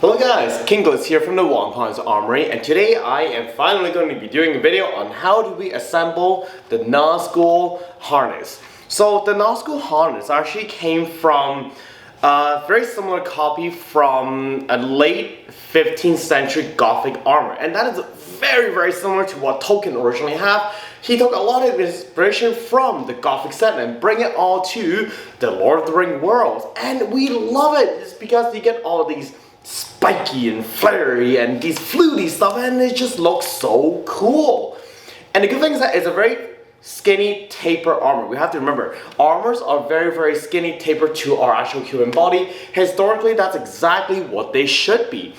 Hello guys, Kingo is here from the Wongpon's Armory, and today I am finally going to be doing a video on how do we assemble the Nazgul harness. So the Nazgul harness actually came from a very similar copy from a late 15th century Gothic armor, and that is very similar to what Tolkien originally had. He took a lot of inspiration from the Gothic set and bring it all to the Lord of the Rings world, and we love it. It's because you get all of these spiky and flary and these fluty stuff, and it just looks so cool. And the good thing is that it's a very skinny taper armor. We have to remember, armors are very skinny taper to our actual human body. Historically, that's exactly what they should be.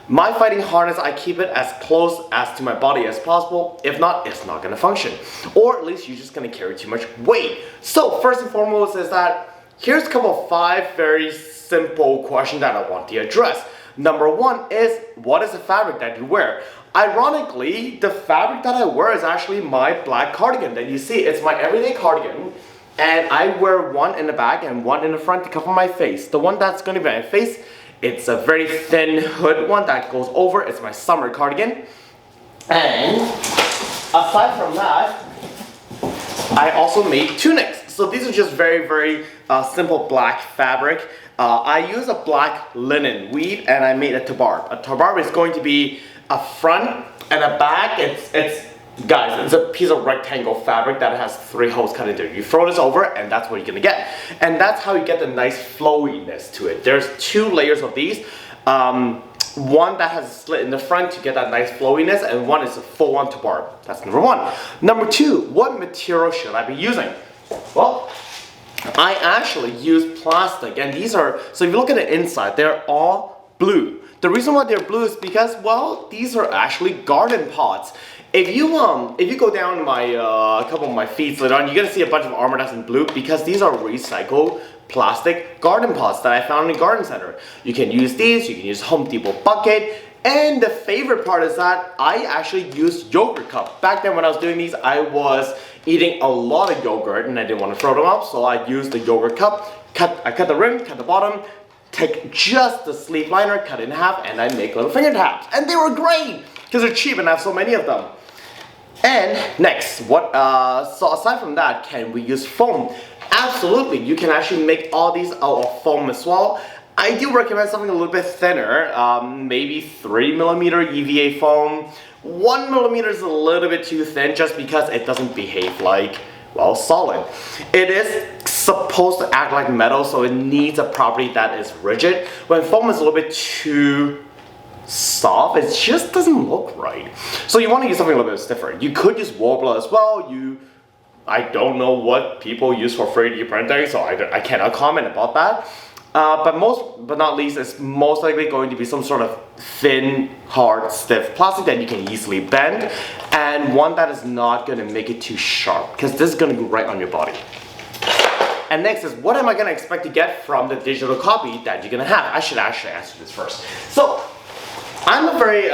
My fighting harness, I keep it as close as to my body as possible. If not, it's not going to function. Or at least you're just going to carry too much weight. So first and foremost is that here's a couple of 5 very simple questions that I want to address. Number 1 is, what is the fabric that you wear? Ironically, the fabric that I wear is actually my black cardigan that you see. It's my everyday cardigan, and I wear one in the back and one in the front to cover my face. The one that's going to be my face, it's a very thin hood one that goes over. It's my summer cardigan. And aside from that, I also made tunics. So these are just very simple black fabric. I use a black linen weave, and I made a tabarb. A tabarb is going to be a front and a back. Guys, it's a piece of rectangle fabric that has 3 holes cut into it. You throw this over, and that's what you're gonna get. And that's how you get the nice flowiness to it. There's 2 layers of these. One that has a slit in the front to get that nice flowiness, and one is a full-on tabarb. That's number 1. Number 2, what material should I be using? Well, I actually use plastic, and these are, so if you look at the inside, they're all blue. The reason why they're blue is because, well, these are actually garden pots. If you go down my a couple of my feeds later on, you're gonna see a bunch of armor that's in blue because these are recycled plastic garden pots that I found in a garden center. You can use these, you can use Home Depot bucket, and the favorite part is that I actually used yogurt cup. Back then when I was doing these, I was eating a lot of yogurt and I didn't want to throw them up, so I used the yogurt cup. I cut the rim, cut the bottom, take just the sleeve liner, cut it in half, and I make little finger tabs. And they were great because they're cheap and I have so many of them. And next, so aside from that, can we use foam? Absolutely, you can actually make all these out of foam as well. I do recommend something a little bit thinner, maybe 3mm EVA foam. 1mm is a little bit too thin just because it doesn't behave like, well, solid. It is supposed to act like metal, so it needs a property that is rigid. When foam is a little bit too soft, it just doesn't look right. So you want to use something a little bit different. You could use Worbla as well. I don't know what people use for 3D printing, so I cannot comment about that. But not least, it's most likely going to be some sort of thin, hard, stiff plastic that you can easily bend, and one that is not going to make it too sharp, because this is going to go right on your body. And next is, what am I going to expect to get from the digital copy that you're going to have? I should actually answer this first. So, I'm a very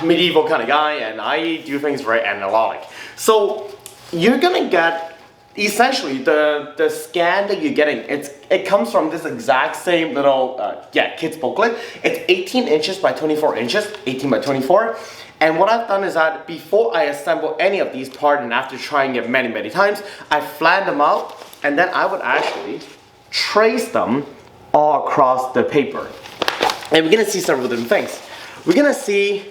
medieval kind of guy, and I do things very analog. So, you're going to get essentially the scan that you're getting. It comes from this exact same little kids booklet. It's 18 inches by 24 inches, 18 by 24. And what I've done is that before I assemble any of these parts, and after trying it many times, I flattened them out, and then I would actually trace them all across the paper. And we're gonna see several different things. We're gonna see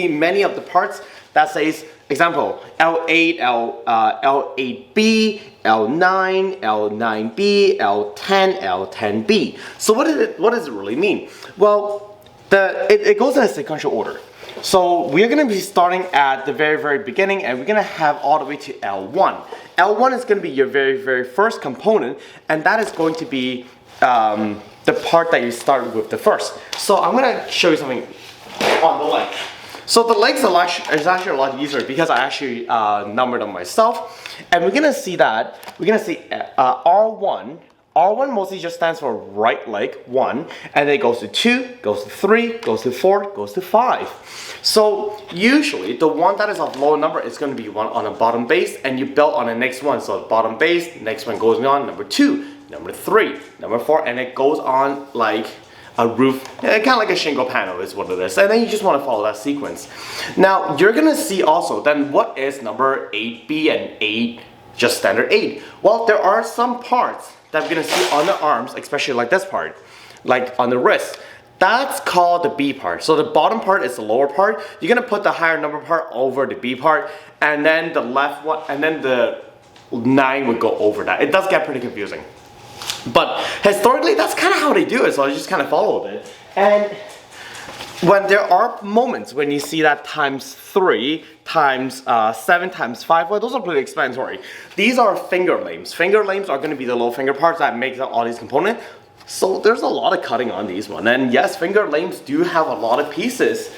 many of the parts that says, example, L8, L8B, L9, L9B, L10, L10B. So what does it really mean? Well, it goes in a sequential order. So we're going to be starting at the very beginning, and we're going to have all the way to L1. L1 is going to be your very first component, and that is going to be the part that you start with the first. So I'm going to show you something on the leg. So the legs is actually a lot easier because I actually numbered them myself. And we're gonna see that, R1. R1 mostly just stands for right leg, 1. And then it goes to 2, goes to 3, goes to 4, goes to 5. So usually the one that is of lower number is gonna be one on the bottom base, and you build on the next one. So bottom base, next one goes on, number 2, number 3, number 4, and it goes on like roof, kind of like a shingle panel is what it is. And then you just want to follow that sequence. Now, you're going to see also then what is number 8B and 8, just standard 8. Well, there are some parts that we're going to see on the arms, especially like this part, like on the wrist. That's called the B part. So the bottom part is the lower part. You're going to put the higher number part over the B part, and then the left one, and then the 9 would go over that. It does get pretty confusing. But historically, that's kind of how they do it, so I just kind of followed it. And when there are moments when you see that times 3, times 7, times 5, well, those are pretty explanatory. These are finger lames. Finger lames are going to be the low finger parts that make up all these components. So there's a lot of cutting on these ones. And yes, finger lames do have a lot of pieces.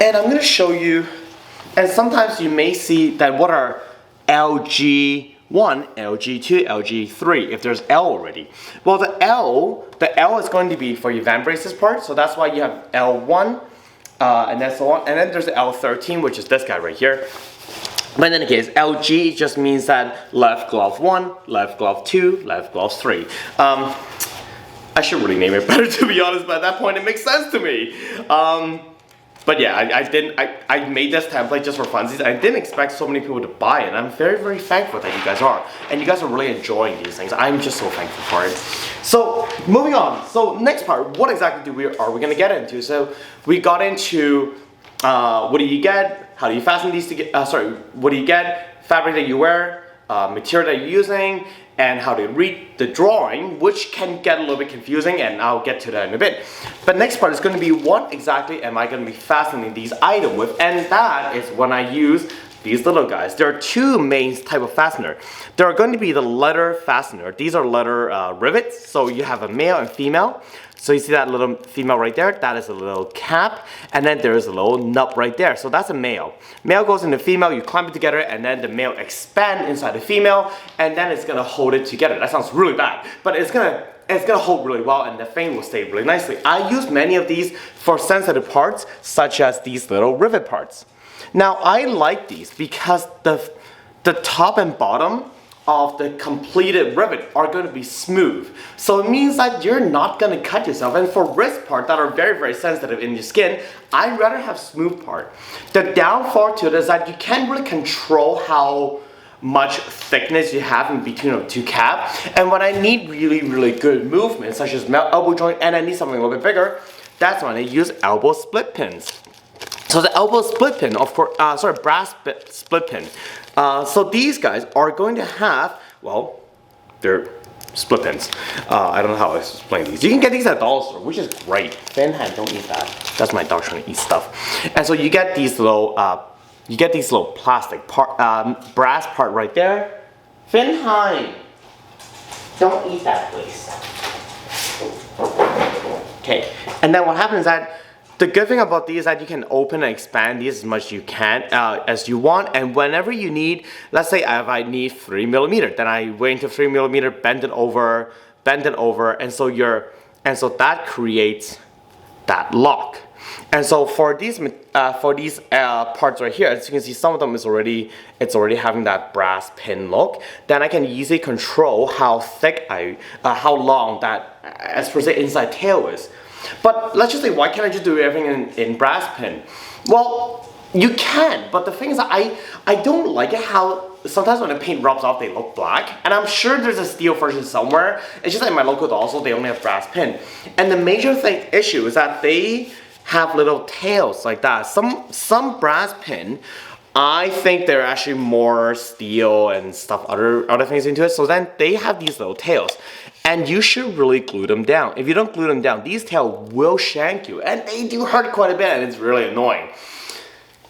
And I'm going to show you, and sometimes you may see that what are LG1, LG2, LG3, if there's L already. Well, the L is going to be for your van braces part, so that's why you have L1, and then so on. And then there's the L13, which is this guy right here. But in any case, LG just means that left glove 1, left glove 2, left glove 3. I should really name it better, to be honest, but at that point it makes sense to me. But yeah, I made this template just for funsies. I didn't expect so many people to buy it. I'm very, very thankful that you guys are. And you guys are really enjoying these things. I'm just so thankful for it. So, moving on. So, next part, what exactly are we going to get into? So, we got into what do you get? How do you fasten these together? What do you get? Fabric that you wear, material that you're using, and how to read the drawing, which can get a little bit confusing, and I'll get to that in a bit. But next part is going to be what exactly am I going to be fastening these items with, and that is when I use these little guys. There are two main type of fastener. There are going to be the letter fastener. These are letter rivets, so you have a male and female. So you see that little female right there? That is a little cap, and then there's a little nub right there. So that's a male. Male goes into female, you clamp it together, and then the male expands inside the female, and then it's gonna hold it together. That sounds really bad, but it's gonna hold really well, and the thing will stay really nicely. I use many of these for sensitive parts, such as these little rivet parts. Now I like these because the top and bottom of the completed rivet are going to be smooth. So it means that you're not going to cut yourself. And for wrist parts that are very, very sensitive in your skin, I'd rather have smooth part. The downfall to it is that you can't really control how much thickness you have in between the two caps. And when I need really, really good movement, such as elbow joint, and I need something a little bit bigger, that's when I use elbow split pins. So the elbow split pin, of course, brass split pin. So these guys are going to have, well, they're split pins. I don't know how to explain these. You can get these at the dollar store, which is great. Finhand, don't eat that. That's my dog trying to eat stuff. And so you get these little, plastic part, brass part right there. Finhand, don't eat that, please. Okay, and then what happens is that the good thing about these is that you can open and expand these as much as you can, as you want, and whenever you need, let's say if I need 3mm, then I wait into 3mm, bend it over, and so that creates that lock. And so for these parts right here, as you can see, some of them it's already having that brass pin look. Then I can easily control how thick how long that, as per se, inside tail is. But let's just say, why can't I just do everything in brass pin? Well, you can, but the thing is that I don't like it how sometimes when the paint rubs off, they look black. And I'm sure there's a steel version somewhere. It's just like my local also, they only have brass pin. And the major issue is that they have little tails like that. Some brass pin, I think they're actually more steel and stuff, other things into it. So then they have these little tails. And you should really glue them down. If you don't glue them down, these tails will shank you. And they do hurt quite a bit, and it's really annoying.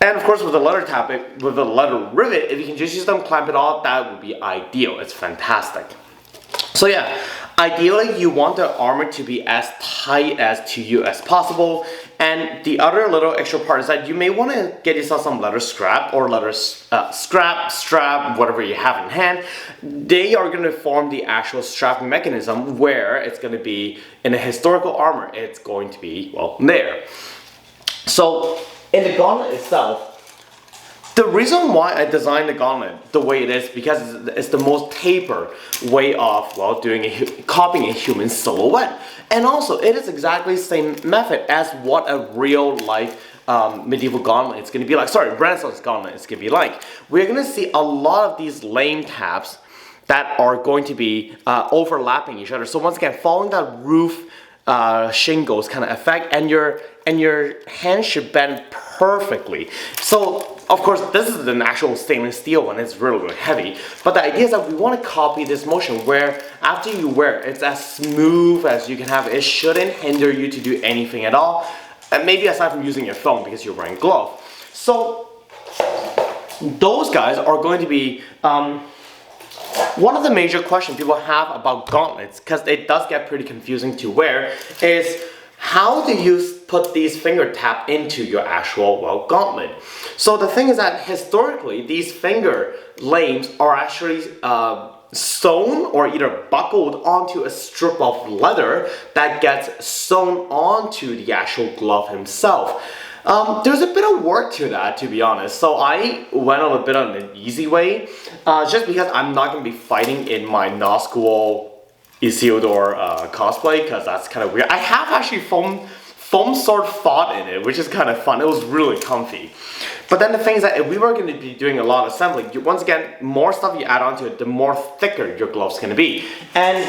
And of course with the letter rivet, if you can just use them, clamp it off, that would be ideal. It's fantastic. So yeah, ideally you want the armor to be as tight as to you as possible. And the other little extra part is that you may want to get yourself some leather strap or leather strap, whatever you have in hand. They are going to form the actual strapping mechanism where it's going to be in a historical armor. It's going to be, well, there. So in the gauntlet itself, The reason why I designed the gauntlet the way it is because it's the most taper way of, well, copying a human silhouette. And also, it is exactly the same method as what a real life medieval gauntlet is going to be like. Sorry, Renaissance gauntlet is going to be like. We're going to see a lot of these lame tabs that are going to be overlapping each other. So once again, following that roof shingles kind of effect, and your hand should bend perfectly. So of course, this is an actual stainless steel one. It's really, really heavy. But the idea is that we want to copy this motion where after you wear it, it's as smooth as you can have it. It shouldn't hinder you to do anything at all. And maybe aside from using your phone because you're wearing a glove. So those guys are going to be one of the major questions people have about gauntlets, because it does get pretty confusing to wear, is how do you put these finger tap into your actual, well, gauntlet? So the thing is that historically, these finger lames are actually sewn or either buckled onto a strip of leather that gets sewn onto the actual glove himself. There's a bit of work to that, to be honest. So I went on a bit on an easy way, just because I'm not going to be fighting in my Nazgul Isildur cosplay, because that's kind of weird. I have actually foam sword fought in it, which is kind of fun. It was really comfy. But then the thing is that if we were going to be doing a lot of assembly, once again, more stuff you add onto it, the more thicker your glove's going to be. And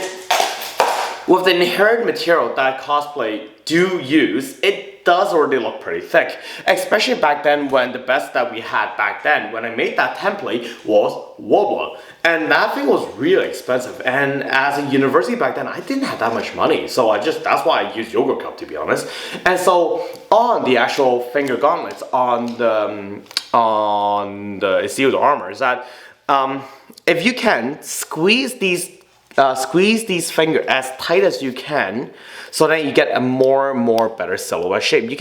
with the inherent material that cosplay do use, it does already look pretty thick. Especially back then, when the best that we had back then, when I made that template, was Wobbler. And that thing was really expensive. And as a university back then, I didn't have that much money. So that's why I used Yogurt Cup, to be honest. And so on the actual finger gauntlets, on the Isildur armor, is that if you can squeeze these fingers as tight as you can, so that you get a more better silhouette shape. You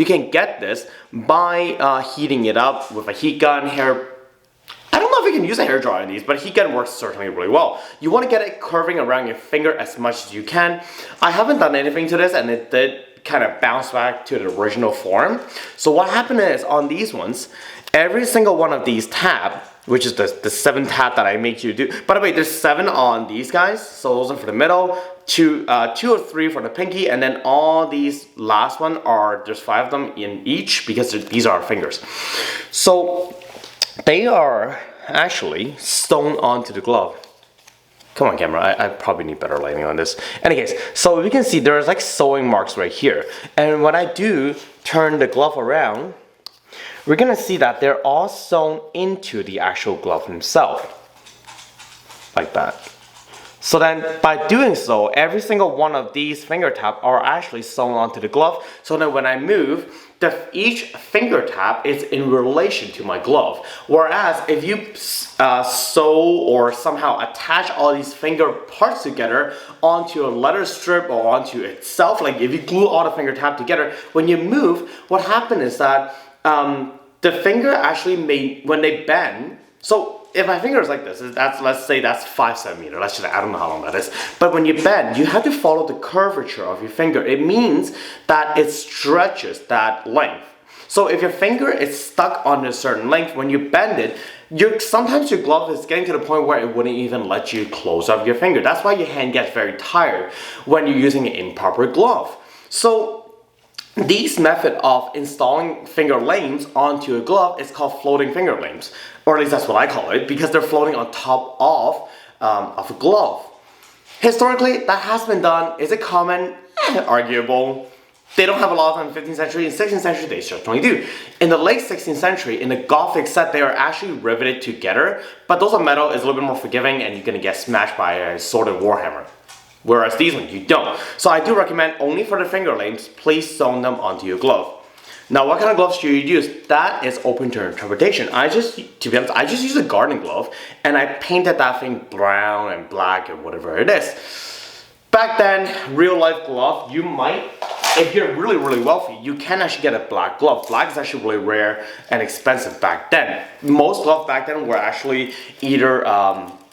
can get this by heating it up with a heat gun. I don't know if you can use a hair dryer on these, but a heat gun works certainly really well. You want to get it curving around your finger as much as you can. I haven't done anything to this, and it did kind of bounce back to the original form. So what happened is, on these ones, every single one of these tab, which is the 7 tab that I make you do. By the way, there's 7 on these guys, so those are for the middle, 2 or 3 for the pinky, and then all these last one there's 5 of them in each, because these are our fingers. So they are actually sewn onto the glove. Come on, camera, I probably need better lighting on this. Anyways, so we can see there's like sewing marks right here. And when I do turn the glove around, we're gonna see that they're all sewn into the actual glove himself, like that. So then, by doing so, every single one of these finger taps are actually sewn onto the glove. So then when I move, each finger tap is in relation to my glove. Whereas if you sew or somehow attach all these finger parts together onto a leather strip or onto itself, like if you glue all the finger tap together, when you move, what happens is that the finger actually when they bend, so if my finger is like this, let's say that's 5 centimeters, I don't know how long that is, but when you bend, you have to follow the curvature of your finger. It means that it stretches that length. So if your finger is stuck on a certain length, when you bend it, sometimes your glove is getting to the point where it wouldn't even let you close up your finger. That's why your hand gets very tired when you're using an improper glove. So this method of installing finger lames onto a glove is called floating finger lames, or at least that's what I call it, because they're floating on top of a glove. Historically, that has been done. Is it common? Arguable. They don't have a lot of them in the 15th century. In the 16th century, they certainly do. In the late 16th century, in the Gothic set, they are actually riveted together, but those of metal is a little bit more forgiving, and you're gonna get smashed by a sword and warhammer. Whereas these ones, you don't. So I do recommend only for the finger lames, please sew them onto your glove. Now, what kind of gloves should you use? That is open to interpretation. To be honest, I just use a gardening glove, and I painted that thing brown and black and whatever it is. Back then, real life glove, you might, if you're really, really wealthy, you can actually get a black glove. Black is actually really rare and expensive back then. Most gloves back then were actually either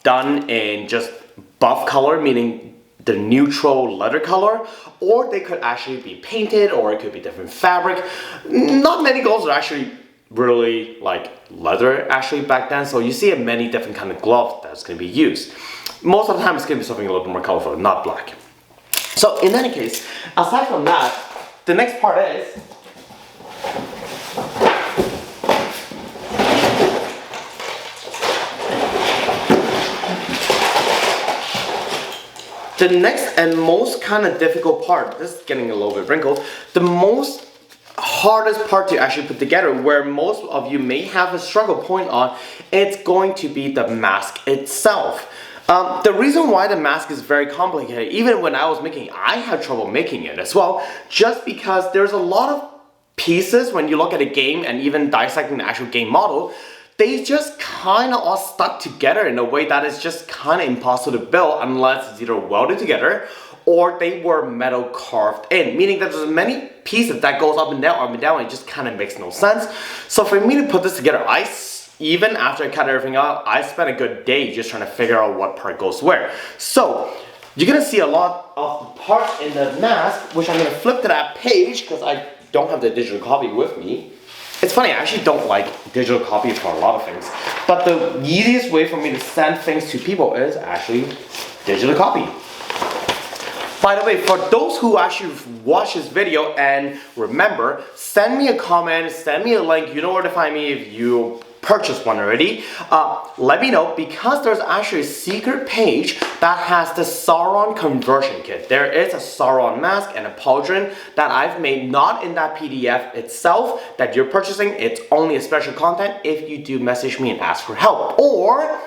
done in just buff color, meaning the neutral leather color, or they could actually be painted, or it could be different fabric. Not many gloves are actually really like leather actually back then. So you see many different kind of gloves that's going to be used. Most of the time it's going to be something a little bit more colorful, not black. So in any case, aside from that, the next part is the next and most kind of difficult part. This is getting a little bit wrinkled. The most hardest part to actually put together, where most of you may have a struggle point on, it's going to be the mask itself. The reason why the mask is very complicated, even when I was making it, I had trouble making it as well, just because there's a lot of pieces when you look at a game and even dissecting the actual game model, they just kind of all stuck together in a way that is just kind of impossible to build unless it's either welded together or they were metal carved in, meaning that there's many pieces that goes up and down, and it just kind of makes no sense. So for me to put this together, even after I cut everything out, I spent a good day just trying to figure out what part goes where. So you're gonna see a lot of the parts in the mask, which I'm gonna flip to that page because I don't have the digital copy with me. It's funny, I actually don't like digital copies for a lot of things, but the easiest way for me to send things to people is actually digital copy. By the way, for those who actually watch this video and remember, send me a comment, send me a link, you know where to find me if you purchased one already. Let me know, because there's actually a secret page that has the Sauron conversion kit. There is a Sauron mask and a pauldron that I've made, not in that PDF itself that you're purchasing. It's only a special content if you do message me and ask for help. Or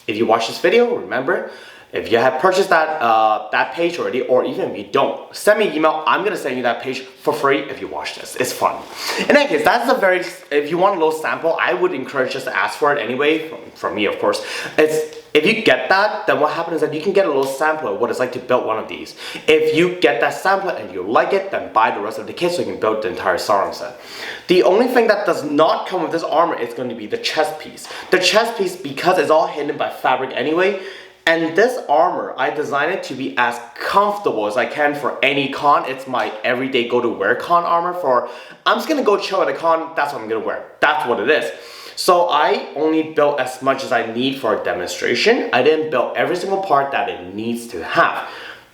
if you watch this video, remember, if you have purchased that page already, or even if you don't, send me an email. I'm gonna send you that page for free if you watch this. It's fun. In any case, that's a very, if you want a little sample, I would encourage just to ask for it anyway, from me of course. If you get that, then what happens is that you can get a little sample of what it's like to build one of these. If you get that sample and you like it, then buy the rest of the kit so you can build the entire Sauron set. The only thing that does not come with this armor is going to be the chest piece. The chest piece, because it's all hidden by fabric anyway, and this armor, I designed it to be as comfortable as I can for any con. It's my everyday go-to-wear con armor for, I'm just gonna go chill at a con, that's what I'm gonna wear. That's what it is. So I only built as much as I need for a demonstration. I didn't build every single part that it needs to have.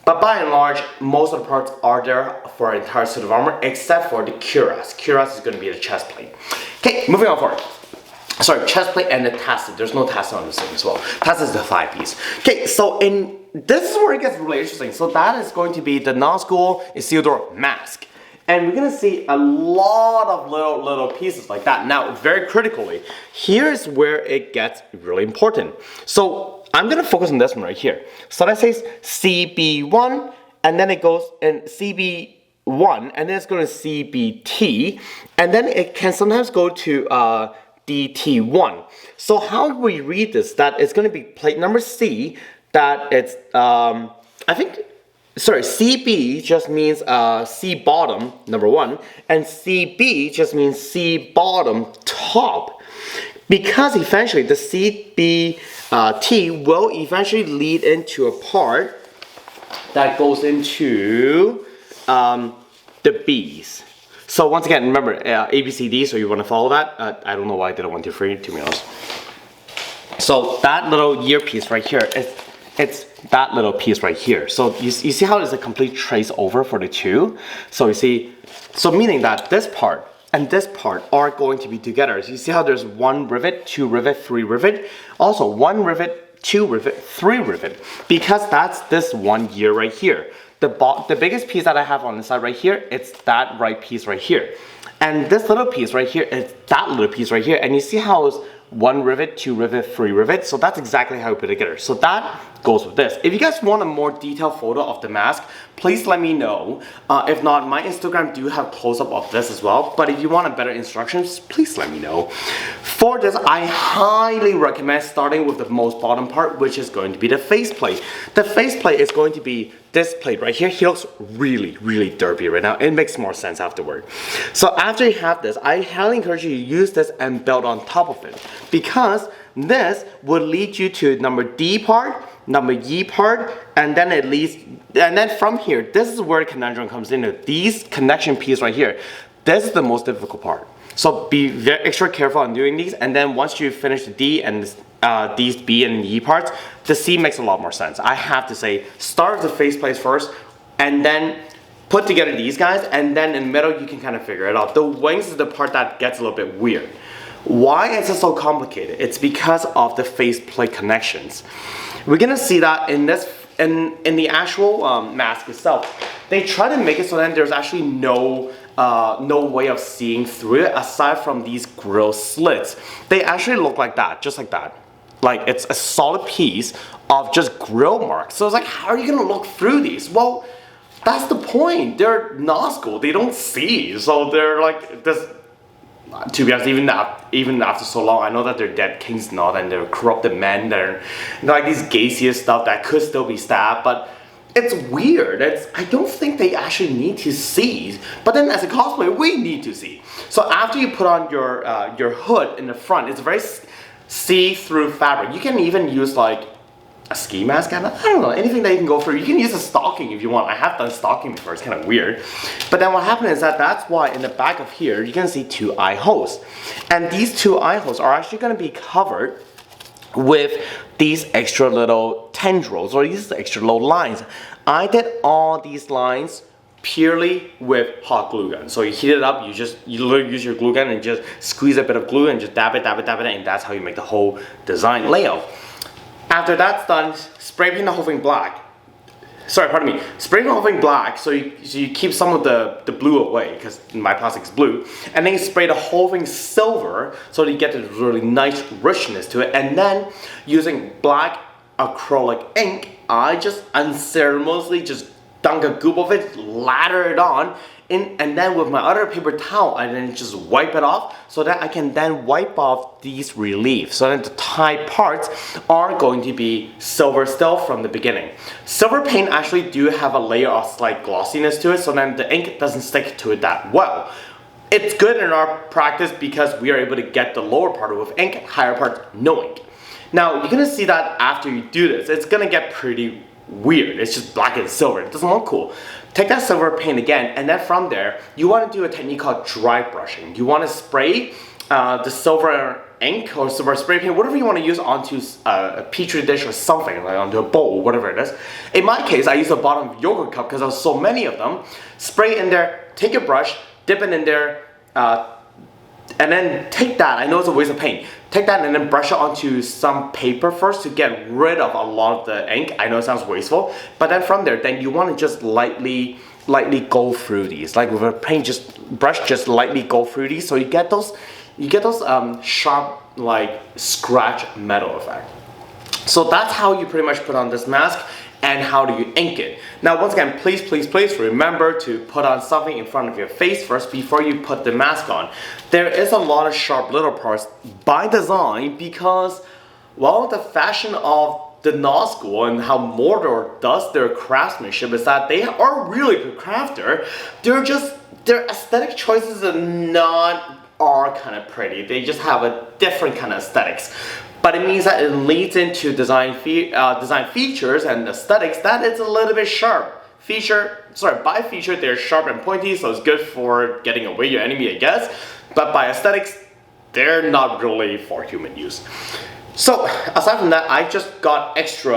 But by and large, most of the parts are there for an entire suit of armor, except for the cuirass. Cuirass is gonna be the chest plate. Okay, moving on forward. Sorry, chest plate and the tasset. There's no tasset on this thing as well. Tasset is the thigh piece. Okay, so this is where it gets really interesting. So that is going to be the Nazgul Isildur mask. And we're gonna see a lot of little pieces like that. Now, very critically, here's where it gets really important. So I'm gonna focus on this one right here. So that says CB1, and then it goes in CB1, and then it's going to CBT, and then it can sometimes go to DT1. So how do we read this? That it's going to be plate number C, that it's, CB just means C bottom, number one, and CB just means C bottom top. Because eventually the CBT will eventually lead into a part that goes into the B's. So once again, remember, ABCD, so you want to follow that. I don't know why I did a 1, 2, 3, to be honest. So that little earpiece right here, it's that little piece right here. So you see how there's a complete trace over for the two? So you see, so meaning that this part and this part are going to be together. So you see how there's 1 rivet, 2 rivet, 3 rivet. Also 1 rivet, 2 rivet, 3 rivet. Because that's this one gear right here. The biggest piece that I have on the side right here, it's that right piece right here. And this little piece right here is that little piece right here. And you see how it's 1 rivet, 2 rivet, 3 rivet. So that's exactly how we put it together. So that goes with this. If you guys want a more detailed photo of the mask, please let me know. If not, my Instagram do have close-up of this as well. But if you want a better instructions, please let me know. For this, I highly recommend starting with the most bottom part, which is going to be the faceplate. The faceplate is going to be this plate right here. He looks really, really derpy right now. It makes more sense afterward. So after you have this, I highly encourage you to use this and build on top of it, because this would lead you to number D part, number E part, and then it leads, and then from here, this is where conundrum comes into. These connection pieces right here, this is the most difficult part. So be very extra careful on doing these, and then once you finish the D and these B and E parts, the C makes a lot more sense. I have to say, start with the faceplates first, and then put together these guys, and then in the middle you can kind of figure it out. The wings is the part that gets a little bit weird. Why is it so complicated? It's because of the faceplate connections. We're gonna see that in this, in the actual mask itself. They try to make it so that there's actually no way of seeing through it aside from these grill slits. They actually look like that, just like that. Like it's a solid piece of just grill marks. So it's like, how are you gonna look through these? Well, that's the point. They're Nazgul. They don't see, so they're like this. To be honest, even after so long, I know that they're dead kings and all that, and they're corrupted men. They're like these gaseous stuff that could still be stabbed, but it's weird. I don't think they actually need to see. But then as a cosplayer, we need to see. So after you put on your hood in the front, it's a very see-through fabric. You can even use like a ski mask, I don't know, anything that you can go through. You can use a stocking if you want. I have done stocking before, it's kind of weird. But then what happened is that's why in the back of here, you can see 2 eye holes. And these 2 eye holes are actually gonna be covered with these extra little tendrils, or these extra little lines. I did all these lines purely with hot glue gun. So you heat it up, you literally use your glue gun and just squeeze a bit of glue and just dab it, and that's how you make the whole design layout. After that's done, spray paint the whole thing black. Sorry, pardon me. Spray paint the whole thing black so you keep some of the blue away, because my plastic's blue. And then you spray the whole thing silver so that you get this really nice richness to it. And then using black acrylic ink, I just unceremoniously just dunk a goop of it, lather it on, and then with my other paper towel, I then just wipe it off so that I can then wipe off these reliefs. So that the tie parts are going to be silver still from the beginning. Silver paint actually do have a layer of slight glossiness to it, so then the ink doesn't stick to it that well. It's good in our practice because we are able to get the lower part with ink, higher part no ink. Now you're gonna see that after you do this, it's gonna get pretty weird. It's just black and silver. It doesn't look cool. Take that silver paint again, and then from there, you want to do a technique called dry brushing. You want to spray the silver ink or silver spray paint, whatever you want to use, onto a petri dish or something, like onto a bowl, whatever it is. In my case, I use the bottom of a yogurt cup because there's so many of them. Spray in there, take your brush, dip it in there, and then take that. I know it's a waste of paint. Take that and then brush it onto some paper first to get rid of a lot of the ink. I know it sounds wasteful, but then from there, then you want to just lightly go through these. Like with a paint, just lightly go through these, so you get those sharp, like scratch metal effect. So that's how you pretty much put on this mask. And how do you ink it? Now once again, please remember to put on something in front of your face first before you put the mask on. There is a lot of sharp little parts by design because, well, the fashion of the Nazgul and how Mordor does their craftsmanship is that they are really good crafter. Their aesthetic choices are kind of pretty. They just have a different kind of aesthetics. But it means that it leads into design features and aesthetics that it's a little bit sharp. By feature, they're sharp and pointy, so it's good for getting away your enemy, I guess. But by aesthetics, they're not really for human use. So aside from that, I just got extra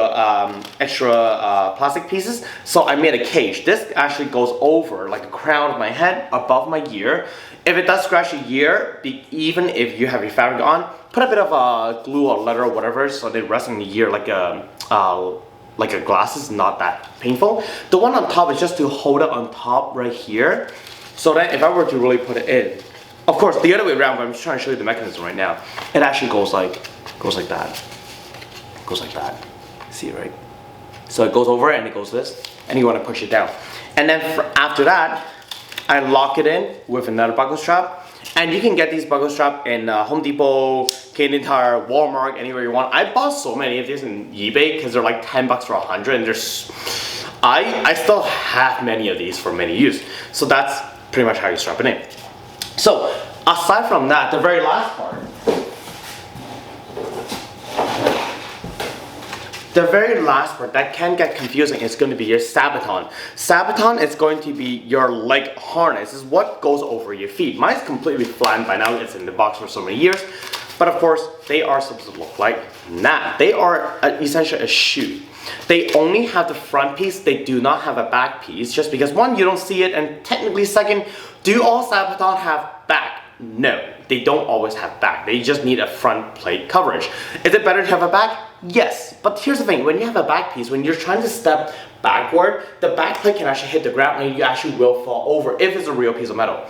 plastic pieces. So I made a cage. This actually goes over like the crown of my head, above my ear. If it does scratch your ear, even if you have your fabric on, put a bit of glue or leather or whatever so they rest in the ear like a glasses, not that painful. The one on top is just to hold it on top right here, so that if I were to really put it in, of course the other way around, but I'm just trying to show you the mechanism right now. It actually goes like that. Goes like that. See, right? So it goes over and it goes this, and you want to push it down. And then after that, I lock it in with another buckle strap. And you can get these buckle strap in Home Depot, Canadian Tire, Walmart, anywhere you want. I bought so many of these in eBay because they're like 10 bucks for 100, and I still have many of these for many use. So that's pretty much how you strap it in. So aside from that, the very last part. The very last part that can get confusing is going to be your sabaton. Sabaton is going to be your leg harness. This is what goes over your feet. Mine's completely flattened by now. It's in the box for so many years. But of course, they are supposed to look like that. They are essentially a shoe. They only have the front piece. They do not have a back piece. Just because one, you don't see it, and technically second, do all sabaton have back? No, they don't always have back. They just need a front plate coverage. Is it better to have a back? Yes, but here's the thing, when you have a back piece, when you're trying to step backward, the back plate can actually hit the ground and you actually will fall over if it's a real piece of metal.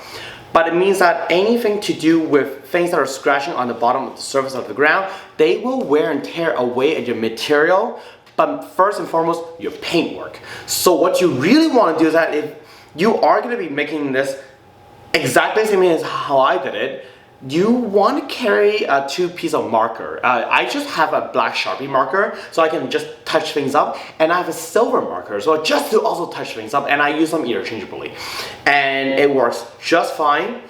But it means that anything to do with things that are scratching on the bottom of the surface of the ground, they will wear and tear away at your material, but first and foremost, your paintwork. So what you really want to do is that if you are going to be making this exactly the same as how I did it, you want to carry a 2-piece of marker. I just have a black Sharpie marker, so I can just touch things up, and I have a silver marker, so just to also touch things up, and I use them interchangeably. And it works just fine,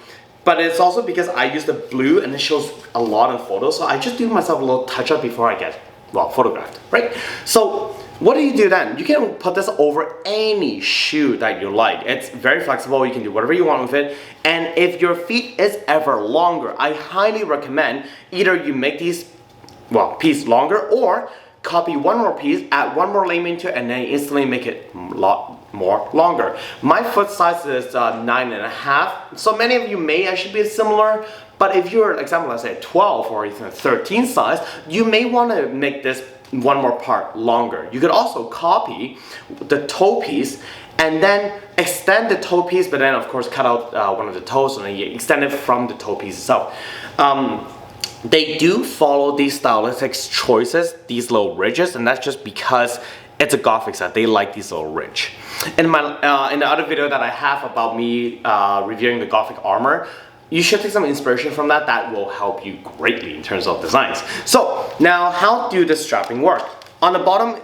but it's also because I use the blue and it shows a lot of photos, so I just do myself a little touch up before I get, well, photographed, right? So what do you do then? You can put this over any shoe that you like. It's very flexible, you can do whatever you want with it. And if your feet is ever longer, I highly recommend either you make these, well, piece longer, or copy one more piece, add one more layman to it, and then instantly make it a lot more longer. My foot size is 9.5, so many of you may actually be similar, but if you're, for example, let's say 12 or even 13 size, you may want to make this one more part longer. You could also copy the toe piece and then extend the toe piece, but then of course cut out one of the toes and then you extend it from the toe piece itself. They do follow these stylistic choices, these little ridges, and that's just because it's a Gothic set. They like these little ridge. In my in the other video that I have about me reviewing the Gothic armor, you should take some inspiration from that. That will help you greatly in terms of designs. So now, how do the strapping work? On the bottom,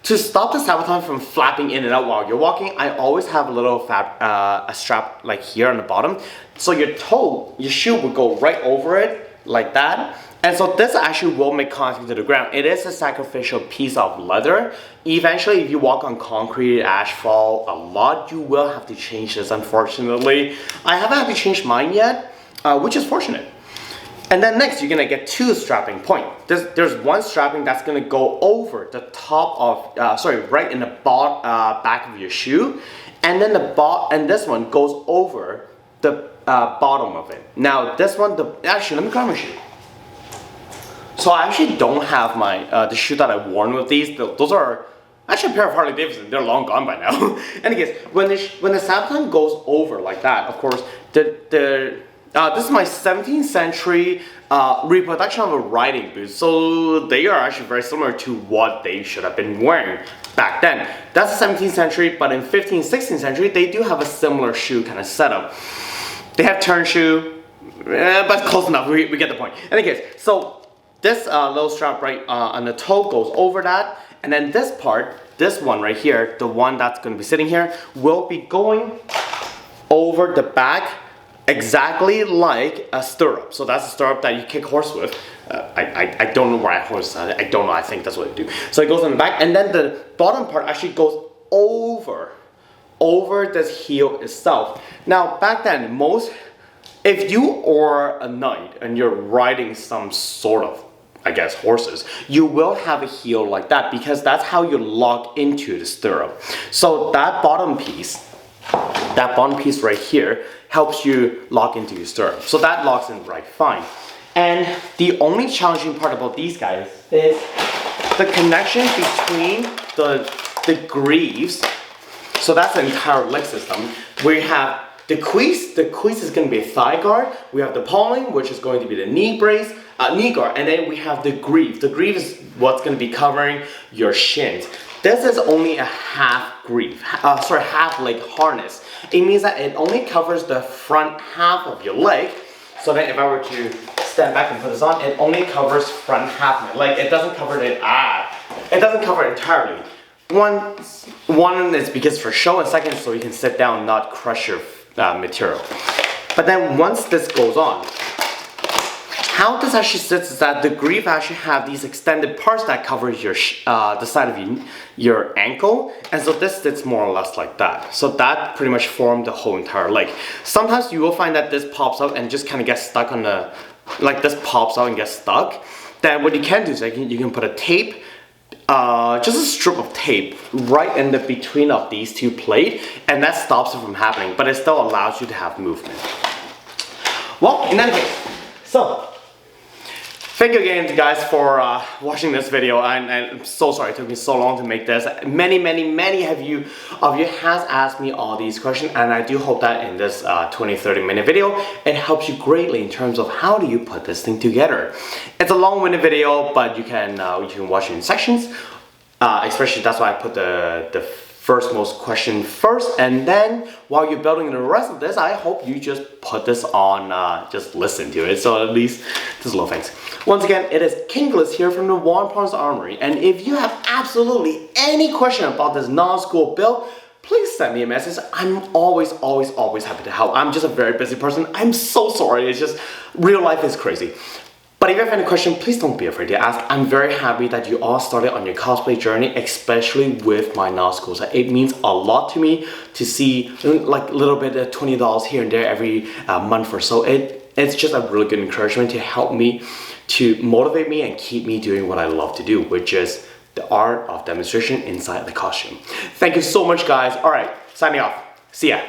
to stop the sabaton from flapping in and out while you're walking, I always have a little a strap like here on the bottom. So your shoe will go right over it like that. And so this actually will make contact to the ground. It is a sacrificial piece of leather. Eventually, if you walk on concrete, asphalt a lot, you will have to change this, unfortunately. I haven't had to change mine yet, which is fortunate. And then next, you're gonna get 2 strapping points. There's one strapping that's gonna go over the top of, right in the back of your shoe. And then this one goes over the bottom of it. Now this one, actually, let me grab my shoe. So I actually don't have my the shoe that I've worn with these. Those are actually a pair of Harley Davidson. They're long gone by now. Anyways, when the sabaton goes over like that, of course, this is my 17th century reproduction of a riding boot. So they are actually very similar to what they should have been wearing back then. That's the 17th century, but in 15th, 16th century, they do have a similar shoe kind of setup. They have turn shoe, but close enough. We get the point. Anyways, so this little strap right on the toe goes over that, and then this part, this one right here, the one that's going to be sitting here, will be going over the back exactly like a stirrup. So that's a stirrup that you kick horse with. I don't know where I horse. I don't know. I think that's what you do. So it goes in the back, and then the bottom part actually goes over this heel itself. Now back then, if you are a knight and you're riding some sort of, I guess, horses, you will have a heel like that because that's how you lock into the stirrup. So that bottom piece right here helps you lock into your stirrup. So that locks in right fine. And the only challenging part about these guys is the connection between the greaves. So that's the entire leg system. We have the crease is going to be a thigh guard. We have the palming, which is going to be the knee guard, and then we have the greave. The greave is what's going to be covering your shins. This is only a half leg harness. It means that it only covers the front half of your leg. So then if I were to stand back and put this on, it only covers front half of my leg. It doesn't cover it. It doesn't cover it entirely. One is because for show, and second so you can sit down and not crush your material. But then once this goes on, how this actually sits is that the greave actually have these extended parts that covers your the side of your ankle, and so this sits more or less like that. So that pretty much formed the whole entire leg. Sometimes you will find that this pops out and just kind of gets stuck on the, like this pops out and gets stuck. Then what you can do is you can put a tape, just a strip of tape right in the between of these two plates, and that stops it from happening, but it still allows you to have movement. Well, in any case, so thank you again, guys, for watching this video. I'm so sorry it took me so long to make this. Many of you has asked me all these questions, and I do hope that in this 20-30 minute video, it helps you greatly in terms of how do you put this thing together. It's a long-winded video, but you can watch it in sections. Especially that's why I put the first most question first, and then while you're building the rest of this, I hope you just put this on, just listen to it, so at least just little things. Once again, it is Kingsless here from the Warren's Armory, and if you have absolutely any question about this Nazgul build, please send me a message. I'm always happy to help. I'm just a very busy person. I'm so sorry, it's just, real life is crazy. But if you have any question, please don't be afraid to ask. I'm very happy that you all started on your cosplay journey, especially with my Nazgul. So it means a lot to me to see like a little bit of $20 here and there every month or so. It's just a really good encouragement to help me, to motivate me and keep me doing what I love to do, which is the art of demonstration inside the costume. Thank you so much, guys. All right, signing off. See ya.